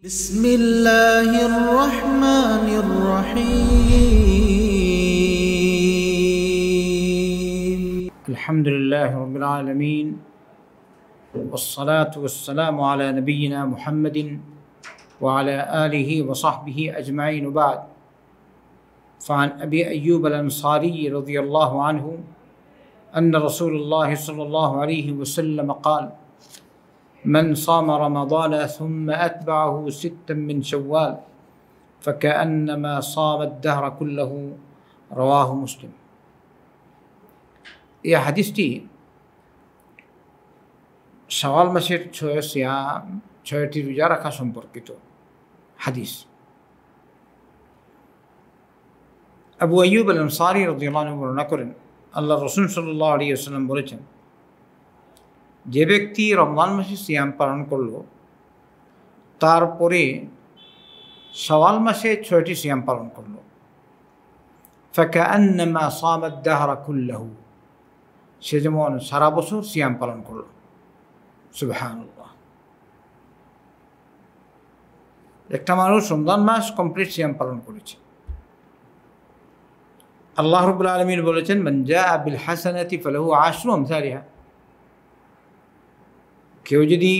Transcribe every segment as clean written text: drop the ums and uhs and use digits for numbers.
بسم الله الرحمن الرحيم الحمد لله رب العالمين والصلاة والسلام على نبينا محمد وعلى آله وصحبه أجمعين وبعد فعن أبي أيوب الأنصاري رضي الله عنه أن رسول الله صلى الله عليه وسلم قال من صام رمضان ثم أتبعه ستا من شوال فكأنما صام الدهر كله رواه مسلم এই হাদিসটি শাওয়াল মাসের ছয়টি রোজা রাখা সম্পর্কিত হাদিস। আবু আইয়ুব আল আনসারী রাদিয়াল্লাহু আনহু বর্ণনা করেন, আল্লাহ রাসূল সাল্লাল্লাহু আলাইহি ওয়াসাল্লাম বলেছেন, যে ব্যক্তি রমজান মাসে সিয়াম পালন করল তারপরে শাওয়াল মাসে 6টি সিয়াম পালন করল, ফাকাআন্নামা সামা আদ-দাহরা কুল্লাহু, সে যেমন সারা বছর সিয়াম পালন করল। সুবহানাল্লাহ। একটা মানুষ রমজান মাস কমপ্লিট সিয়াম পালন করেছে। আল্লাহ রাব্বুল আলামিন বলেছেন, মান জাআ বিল হাসানাতি ফালাহু আশরু আমসালিহা, কেউ যদি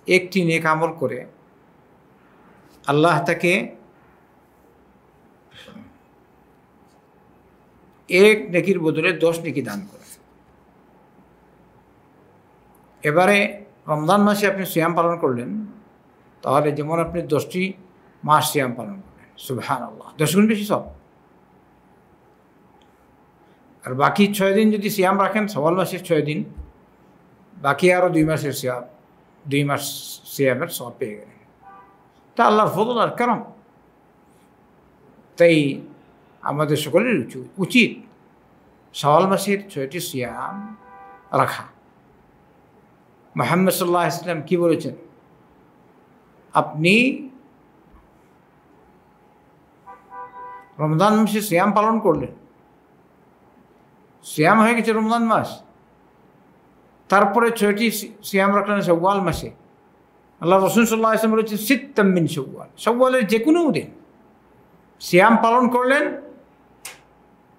একটি নেক আমল করে আল্লাহ তাকে এক নেকির বদলে 10 নেকি দান করে। এবারে রমজান মাসে আপনি সিয়াম পালন করলেন, তাহলে যেমন আপনি 10টি মাস সিয়াম পালন করলেন। সুবহানাল্লাহ, 10 গুণ বেশি সব। আর বাকি 6 দিন যদি সিয়াম রাখেন, শাওয়াল মাসের 6 দিন, বাকি আরও 2 মাসের সিয়াম, 2 মাস সিয়ামের সওয়াব পেয়ে গেলেন। তা আল্লাহর ফজল আর কারম। তাই আমাদের সকলের উচিত শাওয়াল মাসের 6টি সিয়াম রাখা। মুহাম্মদ সাল্লাল্লাহু আলাইহি ওয়াসাল্লাম কি বলেছেন, আপনি রমজান মাসে সিয়াম পালন করলেন, সিয়াম হয়ে গেছে রমজান মাস, তারপরে 6টি সিয়াম রাখলেন শাওয়াল মাসে। আল্লাহ রাসূল সাল্লাল্লাহু আলাইহি ওয়াসাল্লাম বলেছেন, সিত্তাম মিন শাওয়াল, শাওয়ালের যে কোনো দিন সিয়াম পালন করলেন,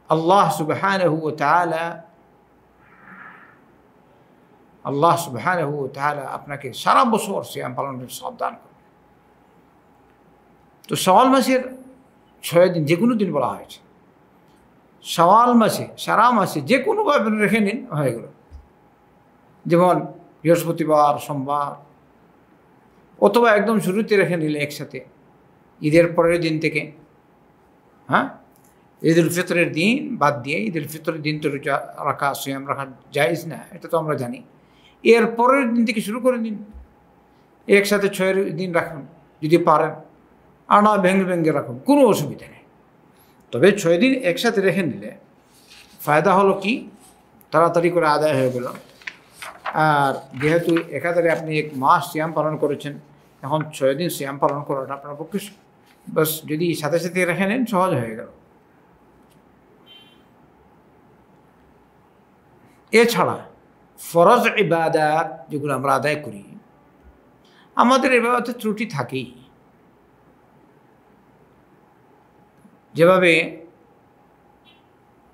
আল্লাহ সুবহানাহু ওয়া তাআলা আপনাকে সারা বছর সিয়াম পালনের সওয়াব দান করবেন। তো শাওয়াল মাসের 6 দিন, যে কোনো দিন বলা হয়েছে। শাওয়াল মাসে সারা মাসে যে কোনোভাবে রেখে নিন, হয়ে গেল। যেমন বৃহস্পতিবার, সোমবার, অথবা একদম শুরুতে রেখে নিলে একসাথে ঈদের পরের দিন থেকে। ঈদ উল ফিতরের দিন বাদ দিয়ে, ঈদ উল ফিতরের দিন তো রোজা রাখা, সিয়াম রাখা জায়েজ না, এটা তো আমরা জানি। এর পরের দিন থেকে শুরু করে দিন, একসাথে 6 দিন রাখুন যদি পারেন, আর না ভেঙে রাখুন, কোনো অসুবিধা নেই। তবে 6 দিন একসাথে রেখে নিলে ফায়দা হলো কি, তাড়াতাড়ি করে আদায় হয়ে গেল। আর যেহেতু একাধারে আপনি 1 মাস সিয়াম পালন করেছেন, এখন 6 দিন সিয়াম পালন করাটা আপনার পক্ষে বাস যদি সাথে সাথে রেখে নেন, সহজ হয়ে গেল। এছাড়া ফরজ ইবাদত যেগুলো আমরা আদায় করি, আমাদের ইবাদতে ত্রুটি থাকেই। যেভাবে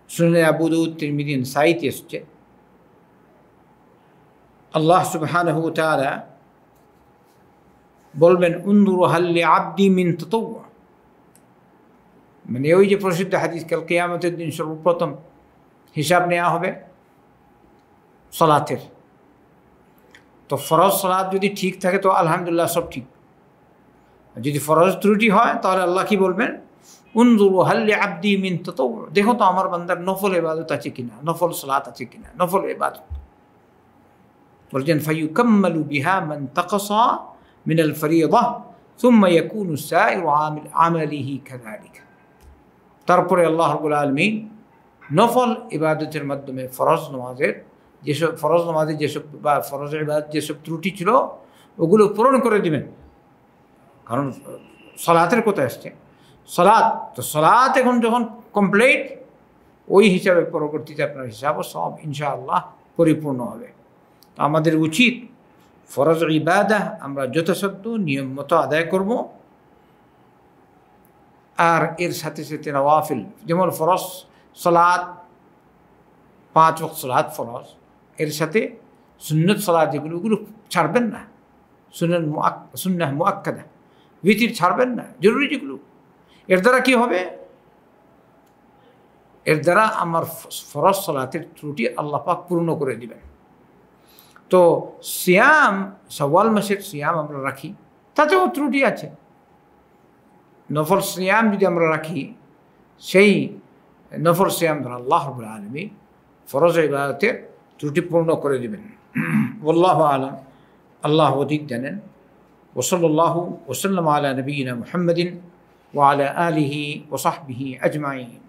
সুনানে আবু দাউদ, তিরমিজি, নাসাঈতে এসেছে, আল্লাহ সুবহানাহু ওয়া তাআলা বলবেন, উনজুরু হাল লিআবদি মিন তাতাওয়্যু, মানে ওই যে প্রসিদ্ধ হাদিস, কাল কিয়ামতের দিন সর্বপ্রথম হিসাব নেওয়া হবে সালাতের। তো ফরজ সালাত যদি ঠিক থাকে তো আলহামদুলিল্লাহ সব ঠিক। যদি ফরজ ত্রুটি হয় তাহলে আল্লাহ কি বলবেন, উনজুরু হাল লিআবদি মিন তাতাওয়্যু, দেখো তো আমার বান্দার নফল ইবাদত আছে কিনা, নফল সালাত আছে কিনা, নফল ইবাদত। বলছেন, ফায়ুকাম্মালু বিহা মান তাকাসা মিনাল ফরিয়্যিদাহ সুম্মা ইয়াকুনু সাইরু আমালিহি কাযালিকা। তারপরে আল্লাহ রাব্বুল আলামিন নফল ইবাদতের মাধ্যমে ফরজ নামাজের যেসব বা ফরজ ইবাদত যেসব ত্রুটি ছিল ওগুলো পূরণ করে দিবেন। কারণ সালাতের কথা আসছে, সালাত, তো সালাত এখন যখন কমপ্লিট, ওই হিসাবে পরবর্তীতে আপনার হিসাবও সব ইনশাআল্লাহ পরিপূর্ণ হবে। তো আমাদের উচিত ফরজ ইবাদা আমরা যথাসাধ্য নিয়ম মতো আদায় করব। আর এর সাথে সাথে নওয়াফিল, যেমন ফরজ সালাত 5 ওয়াক্ত সালাত ফরজ, এর সাথে সুন্নত সালাত যেগুলো ওগুলো ছাড়বেন না। সুন্নাহ মুআক্কাদা ভিতির ছাড়বেন না, জরুরি যেগুলো। এর দ্বারা কি হবে? এর দ্বারা আমার ফরজ সালাতের ত্রুটি আল্লাহ পাক পূর্ণ করে দিবেন। তো সিয়াম, শাওয়াল মাসের সিয়াম আমরা রাখি, তাতেও ত্রুটি আছে। নফল সিয়াম যদি আমরা রাখি, সেই নফল সিয়াম দ্বারা আল্লাহ রাব্বুল আলামিন ফরজ ইবাদতের ত্রুটি পূর্ণ করে দিবেন। আল্লাহু আ'লাম, আল্লাহ অধিক জানেন। ওয়াসাল্লাল্লাহু ওয়াসাল্লাম আলা নবিয়িনা মুহাম্মাদিন ওয়া আলা আলিহি ওয়া সাহবিহি আজমাইন।